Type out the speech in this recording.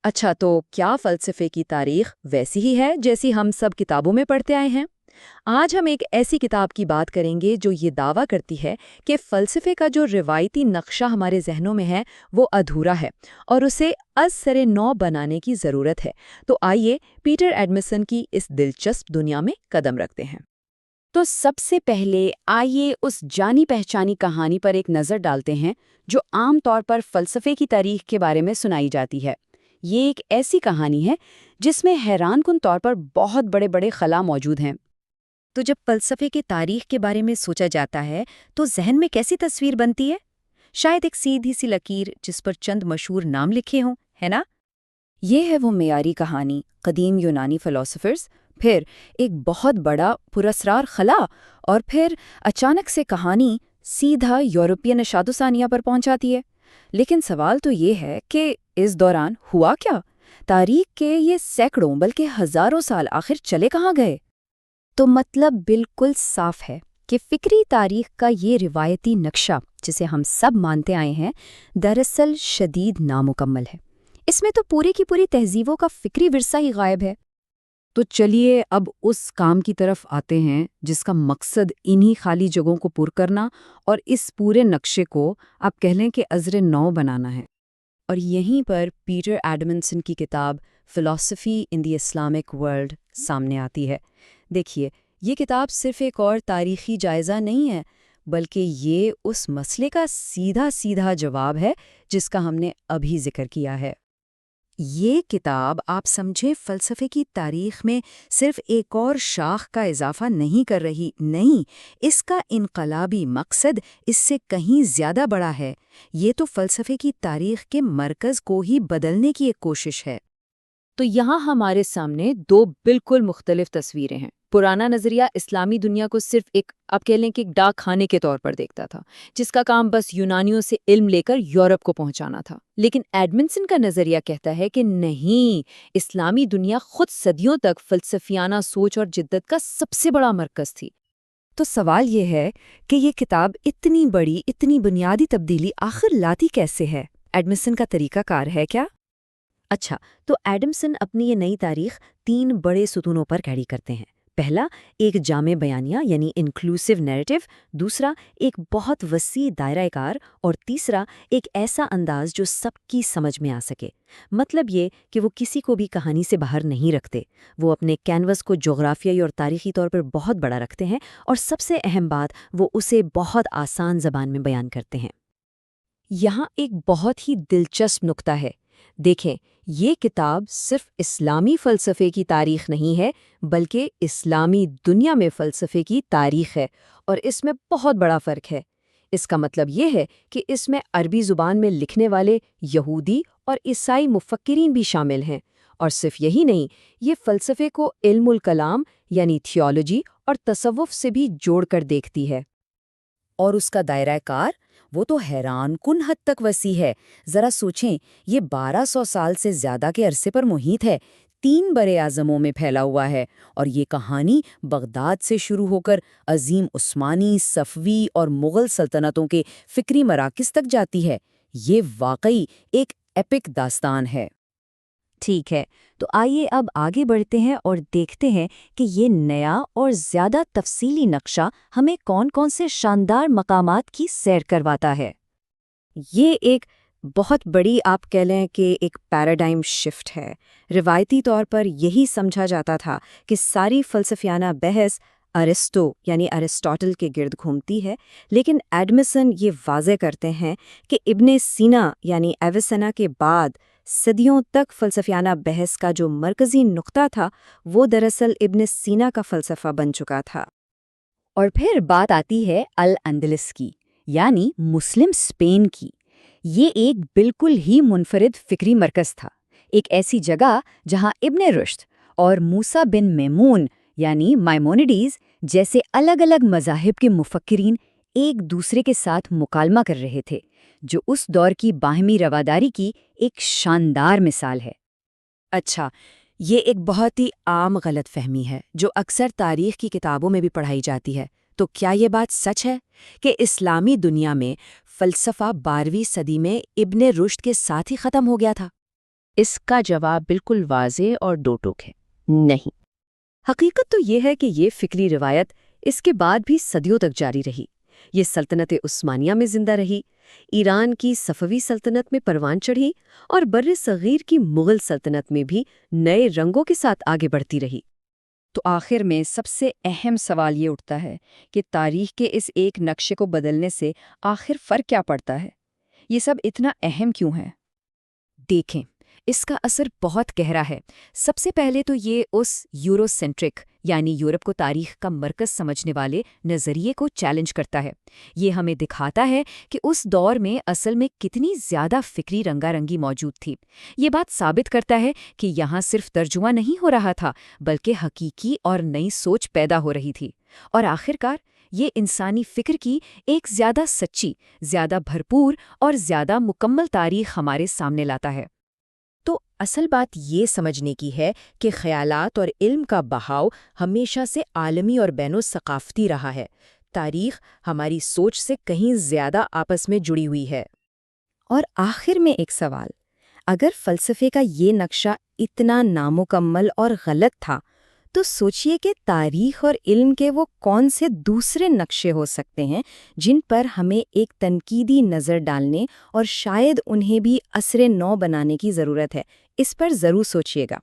اچھا، تو کیا فلسفے کی تاریخ ویسی ہی ہے جیسی ہم سب کتابوں میں پڑھتے آئے ہیں؟ آج ہم ایک ایسی کتاب کی بات کریں گے جو یہ دعویٰ کرتی ہے کہ فلسفے کا جو روایتی نقشہ ہمارے ذہنوں میں ہے وہ ادھورا ہے اور اسے از سر نو بنانے کی ضرورت ہے۔ تو آئیے پیٹر ایڈمسن کی اس دلچسپ دنیا میں قدم رکھتے ہیں۔ تو سب سے پہلے آئیے اس جانی پہچانی کہانی پر ایک نظر ڈالتے ہیں جو عام طور پر فلسفے کی تاریخ کے بارے میں سنائی جاتی ہے۔ یہ ایک ایسی کہانی ہے جس میں حیران کن طور پر بہت بڑے بڑے خلا موجود ہیں۔ تو جب فلسفے کی تاریخ کے بارے میں سوچا جاتا ہے تو ذہن میں کیسی تصویر بنتی ہے؟ شاید ایک سیدھی سی لکیر جس پر چند مشہور نام لکھے ہوں، ہے نا؟ یہ ہے وہ معیاری کہانی، قدیم یونانی فلاسفرز، پھر ایک بہت بڑا پراسرار خلا، اور پھر اچانک سے کہانی سیدھا یورپین اشاعت و ثانیہ پر پہنچاتی ہے۔ لیکن سوال تو یہ ہے کہ اس دوران ہوا کیا؟ تاریخ کے یہ سینکڑوں بلکہ ہزاروں سال آخر چلے کہاں گئے؟ تو مطلب بالکل صاف ہے کہ فکری تاریخ کا یہ روایتی نقشہ جسے ہم سب مانتے آئے ہیں دراصل شدید نامکمل ہے۔ اس میں تو پوری کی پوری تہذیبوں کا فکری ورثہ ہی غائب ہے۔ تو چلیے اب اس کام کی طرف آتے ہیں جس کا مقصد انہی خالی جگہوں کو پر کرنا اور اس پورے نقشے کو آپ کہہ لیں کہ ازر نو بنانا ہے۔ اور یہیں پر پیٹر ایڈمنسن کی کتاب فلسفی ان دی اسلامک ورلڈ سامنے آتی ہے۔ دیکھیے، یہ کتاب صرف ایک اور تاریخی جائزہ نہیں ہے، بلکہ یہ اس مسئلے کا سیدھا سیدھا جواب ہے جس کا ہم نے ابھی ذکر کیا ہے۔ یہ کتاب آپ سمجھیں فلسفے کی تاریخ میں صرف ایک اور شاخ کا اضافہ نہیں کر رہی، نہیں، اس کا انقلابی مقصد اس سے کہیں زیادہ بڑا ہے۔ یہ تو فلسفے کی تاریخ کے مرکز کو ہی بدلنے کی ایک کوشش ہے۔ تو یہاں ہمارے سامنے دو بالکل مختلف تصویریں ہیں۔ پرانا نظریہ اسلامی دنیا کو صرف ایک آپ کہہ لیں کہ ڈاک خانے کے طور پر دیکھتا تھا، جس کا کام بس یونانیوں سے علم لے کر یورپ کو پہنچانا تھا۔ لیکن ایڈمنسن کا نظریہ کہتا ہے کہ نہیں، اسلامی دنیا خود صدیوں تک فلسفیانہ سوچ اور جدت کا سب سے بڑا مرکز تھی۔ تو سوال یہ ہے کہ یہ کتاب اتنی بڑی، اتنی بنیادی تبدیلی آخر لاتی کیسے ہے؟ ایڈمسن کا طریقہ کار ہے کیا؟ اچھا، تو ایڈمسن اپنی یہ نئی تاریخ 3 بڑے ستونوں پر کھڑی کرتے ہیں۔ پہلا، ایک جامع بیانیہ یعنی انکلوسیو نیریٹو، دوسرا ایک بہت وسیع دائرہ کار، اور تیسرا ایک ایسا انداز جو سب کی سمجھ میں آ سکے۔ مطلب یہ کہ وہ کسی کو بھی کہانی سے باہر نہیں رکھتے، وہ اپنے کینوس کو جغرافیائی اور تاریخی طور پر بہت بڑا رکھتے ہیں، اور سب سے اہم بات، وہ اسے بہت آسان زبان میں بیان کرتے ہیں۔ یہاں ایک بہت ہی دلچسپ نکتہ ہے۔ دیکھیں، یہ کتاب صرف اسلامی فلسفے کی تاریخ نہیں ہے، بلکہ اسلامی دنیا میں فلسفے کی تاریخ ہے، اور اس میں بہت بڑا فرق ہے۔ اس کا مطلب یہ ہے کہ اس میں عربی زبان میں لکھنے والے یہودی اور عیسائی مفکرین بھی شامل ہیں، اور صرف یہی نہیں، یہ فلسفے کو علم الکلام یعنی تھیولوجی اور تصوف سے بھی جوڑ کر دیکھتی ہے۔ اور اس کا دائرہ کار وہ تو حیران کن حد تک وسیع ہے۔ ذرا سوچیں، یہ 1200 سال سے زیادہ کے عرصے پر محیط ہے، 3 برے اعظموں میں پھیلا ہوا ہے، اور یہ کہانی بغداد سے شروع ہو کر عظیم عثمانی، صفوی اور مغل سلطنتوں کے فکری مراکز تک جاتی ہے۔ یہ واقعی ایک ایپک داستان ہے۔ ٹھیک ہے، تو آئیے اب آگے بڑھتے ہیں اور دیکھتے ہیں کہ یہ نیا اور زیادہ تفصیلی نقشہ ہمیں کون کون سے شاندار مقامات کی سیر کرواتا ہے۔ یہ ایک بہت بڑی آپ کہہ لیں کہ ایک پیراڈائم شفٹ ہے۔ روایتی طور پر یہی سمجھا جاتا تھا کہ ساری فلسفیانہ بحث ارسطو یعنی ارسطاٹل کے گرد گھومتی ہے، لیکن ایڈمسن یہ واضح کرتے ہیں کہ ابن سینا یعنی ایویسنا کے بعد صدیوں تک فلسفیانہ بحث کا جو مرکزی نقطہ تھا وہ دراصل ابن سینا کا فلسفہ بن چکا تھا۔ اور پھر بات آتی ہے الاندلس کی، یعنی مسلم اسپین کی۔ یہ ایک بالکل ہی منفرد فکری مرکز تھا، ایک ایسی جگہ جہاں ابن رشد اور موسیٰ بن میمون یعنی مائمونیڈیز جیسے الگ الگ مذاہب کے مفکرین ایک دوسرے کے ساتھ مکالمہ کر رہے تھے، جو اس دور کی باہمی رواداری کی ایک شاندار مثال ہے۔ اچھا، یہ ایک بہت ہی عام غلط فہمی ہے جو اکثر تاریخ کی کتابوں میں بھی پڑھائی جاتی ہے۔ تو کیا یہ بات سچ ہے کہ اسلامی دنیا میں فلسفہ 12ویں صدی میں ابن رشد کے ساتھ ہی ختم ہو گیا تھا؟ اس کا جواب بالکل واضح اور دو ٹوک ہے، نہیں۔ حقیقت تو یہ ہے کہ یہ فکری روایت اس کے بعد بھی صدیوں تک جاری رہی۔ یہ سلطنت عثمانیہ میں زندہ رہی، ایران کی صفوی سلطنت میں پروان چڑھی اور بر صغیر کی مغل سلطنت میں بھی نئے رنگوں کے ساتھ آگے بڑھتی رہی۔ تو آخر میں سب سے اہم سوال یہ اٹھتا ہے کہ تاریخ کے اس ایک نقشے کو بدلنے سے آخر فرق کیا پڑتا ہے؟ یہ سب اتنا اہم کیوں ہے؟ دیکھیں، اس کا اثر بہت گہرا ہے۔ سب سے پہلے تو یہ اس یورو سینٹرک یعنی یورپ کو تاریخ کا مرکز سمجھنے والے نظریے کو چیلنج کرتا ہے۔ یہ ہمیں دکھاتا ہے کہ اس دور میں اصل میں کتنی زیادہ فکری رنگا رنگی موجود تھی۔ یہ بات ثابت کرتا ہے کہ یہاں صرف ترجمہ نہیں ہو رہا تھا، بلکہ حقیقی اور نئی سوچ پیدا ہو رہی تھی۔ اور آخرکار یہ انسانی فکر کی ایک زیادہ سچی، زیادہ بھرپور اور زیادہ مکمل تاریخ ہمارے سامنے لاتا ہے۔ تو اصل بات یہ سمجھنے کی ہے کہ خیالات اور علم کا بہاؤ ہمیشہ سے عالمی اور بین الثقافتی رہا ہے۔ تاریخ ہماری سوچ سے کہیں زیادہ آپس میں جڑی ہوئی ہے۔ اور آخر میں ایک سوال، اگر فلسفے کا یہ نقشہ اتنا نامکمل اور غلط تھا، تو سوچئے کہ تاریخ اور علم کے وہ کون سے دوسرے نقشے ہو سکتے ہیں جن پر ہمیں ایک تنقیدی نظر ڈالنے اور شاید انہیں بھی عصر نو بنانے کی ضرورت ہے۔ اس پر ضرور سوچئے گا۔